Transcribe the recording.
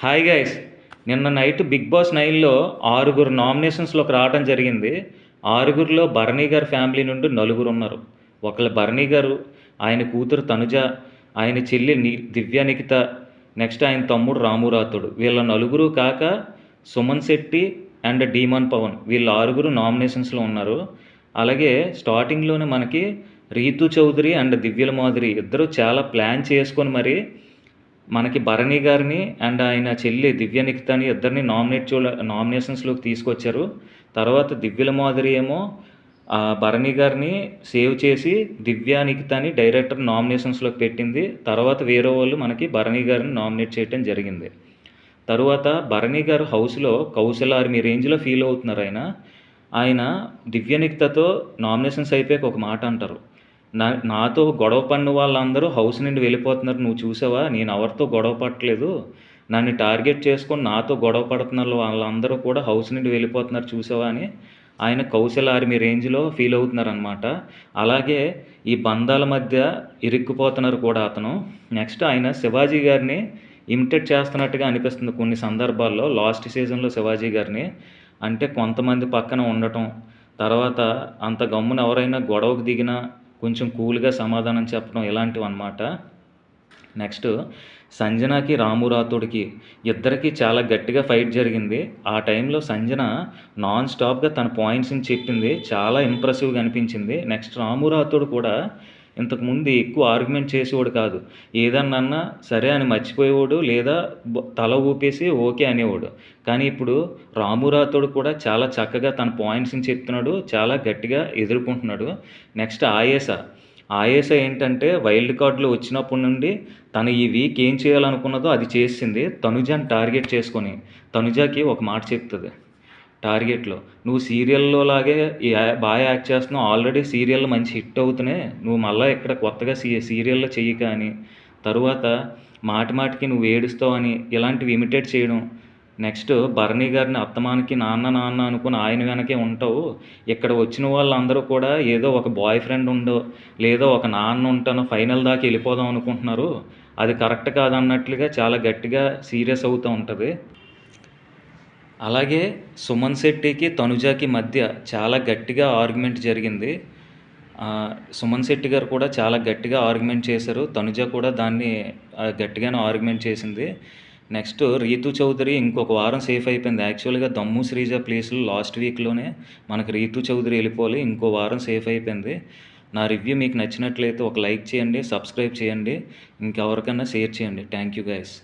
Hi guys. నిన్న night big boss 9లో 6 నామినేషన్స్లోకి రావడం జరిగింది. 6లో భరణి గారి ఫ్యామిలీ నుండి 4 ఉన్నారు. ఒకళ్ళు భరణి గారు, ఆయన కూతురు తనుజ, ఆయన చెల్లి దివ్య నిఖిత, నెక్స్ట్ ఆయన తమ్ముడు రాము రాథోడ్. వీళ్ళ నలుగురు కాక సుమన్ శెట్టి అండ్ డీమన్ పవన్, వీళ్ళు 6 నామినేషన్స్లో ఉన్నారు. అలాగే స్టార్టింగ్లోనే మనకి రీతు చౌదరి అండ్ దివ్యల మాధురి ఇద్దరు చాలా ప్లాన్ చేసుకొని మరి మనకి భరణి గారిని అండ్ ఆయన చెల్లి దివ్య నిఖితని ఇద్దరిని నామినేషన్స్లోకి తీసుకొచ్చారు. తర్వాత దివ్యల మాధురి ఏమో భరణి గారిని సేవ్ చేసి దివ్య నిఖితని డైరెక్టర్ నామినేషన్స్లోకి పెట్టింది. తర్వాత వేరే వాళ్ళు మనకి భరణి గారిని నామినేట్ చేయడం జరిగింది. తరువాత భరణి గారు హౌస్లో కౌశల్ ఆర్మీ రేంజ్లో ఫీల్ అవుతున్నారు. ఆయన దివ్య నిఖితతో నామినేషన్స్ అయిపోయాక ఒక మాట అంటారు, నాతో గొడవ పడిన వాళ్ళందరూ హౌస్ నుండి వెళ్ళిపోతున్నారు, నువ్వు చూసావా, నేను ఎవరితో గొడవ పడట్లేదు, నన్ను టార్గెట్ చేసుకొని నాతో గొడవ పడుతున్నారు వాళ్ళందరూ కూడా హౌస్ నుండి వెళ్ళిపోతున్నారు చూసావా అని ఆయన కౌశల్ ఆర్మీ రేంజ్లో ఫీల్ అవుతున్నారనమాట. అలాగే ఈ బంధాల మధ్య ఇరుక్కుపోతున్నారు కూడా అతను. నెక్స్ట్ ఆయన శివాజీ గారిని ఇమిటేట్ చేస్తున్నట్టుగా అనిపిస్తుంది కొన్ని సందర్భాల్లో. లాస్ట్ సీజన్లో శివాజీ గారిని అంటే కొంతమంది పక్కన ఉండటం, తర్వాత అంత గమ్మున ఎవరైనా గొడవకు దిగినా కొంచెం కూల్గా సమాధానం చెప్పడం ఇలాంటివి అన్నమాట. నెక్స్ట్ సంజనాకి రాము రాథోడ్కి ఇద్దరికి చాలా గట్టిగా ఫైట్ జరిగింది. ఆ టైంలో సంజన నాన్ స్టాప్గా తన పాయింట్స్ని చెప్పింది, చాలా ఇంప్రెసివ్గా అనిపించింది. నెక్స్ట్ రాము రాథోడ్ కూడా ఇంతకుముందు ఎక్కువ ఆర్గ్యుమెంట్ చేసేవాడు కాదు, ఏదన్నా సరే అని మర్చిపోయేవాడు లేదా తల ఊపేసి ఓకే అనేవాడు. కానీ ఇప్పుడు రాము రాథోడ్ కూడా చాలా చక్కగా తన పాయింట్స్ని చెప్తున్నాడు, చాలా గట్టిగా ఎదుర్కొంటున్నాడు. నెక్స్ట్ ఆయేష ఏంటంటే వైల్డ్ కార్డులో వచ్చినప్పటి నుండి తను ఈ వీక్ ఏం చేయాలనుకున్నదో అది చేసింది. తనుజాని టార్గెట్ చేసుకొని తనుజాకి ఒక మాట చెప్తుంది టార్గెట్లో, నువ్వు సీరియల్లో లాగే బాగా యాక్ట్ చేస్తున్నావు, ఆల్రెడీ సీరియల్లో మంచి హిట్ అవుతున్నాయి, నువ్వు మళ్ళీ ఇక్కడ కొత్తగా సీరియల్లో చెయ్యి కానీ, తరువాత మాటికి నువ్వు ఏడుస్తావు అని ఇలాంటివి ఇమిటేట్ చేయడం. నెక్స్ట్ భరణి గారిని అత్తమానికి నాన్న అనుకుని ఆయన వెనకే ఉంటావు, ఇక్కడ వచ్చిన వాళ్ళందరూ కూడా ఏదో ఒక బాయ్ ఫ్రెండ్ ఉండో లేదో ఒక నాన్న ఉంటానో ఫైనల్ దాకా వెళ్ళిపోదాం అనుకుంటున్నారు, అది కరెక్ట్ కాదన్నట్లుగా చాలా గట్టిగా సీరియస్ అవుతూ ఉంటుంది. అలాగే సుమన్ శెట్టికి తనుజాకి మధ్య చాలా గట్టిగా ఆర్గ్యుమెంట్ జరిగింది. సుమన్ శెట్టి గారు కూడా చాలా గట్టిగా ఆర్గ్యుమెంట్ చేశారు, తనుజ కూడా దాన్ని గట్టిగానే ఆర్గ్యుమెంట్ చేసింది. నెక్స్ట్ రీతు చౌదరి ఇంకొక వారం సేఫ్ అయిపోయింది. యాక్చువల్గా దమ్ము శ్రీజ ప్లేస్లో లాస్ట్ వీక్లోనే మనకు రీతు చౌదరి వెళ్ళిపోవాలి, ఇంకో వారం సేఫ్ అయిపోయింది. నా రివ్యూ మీకు నచ్చినట్లయితే ఒక లైక్ చేయండి, సబ్స్క్రైబ్ చేయండి, ఇంకెవరికైనా షేర్ చేయండి. Thank you guys.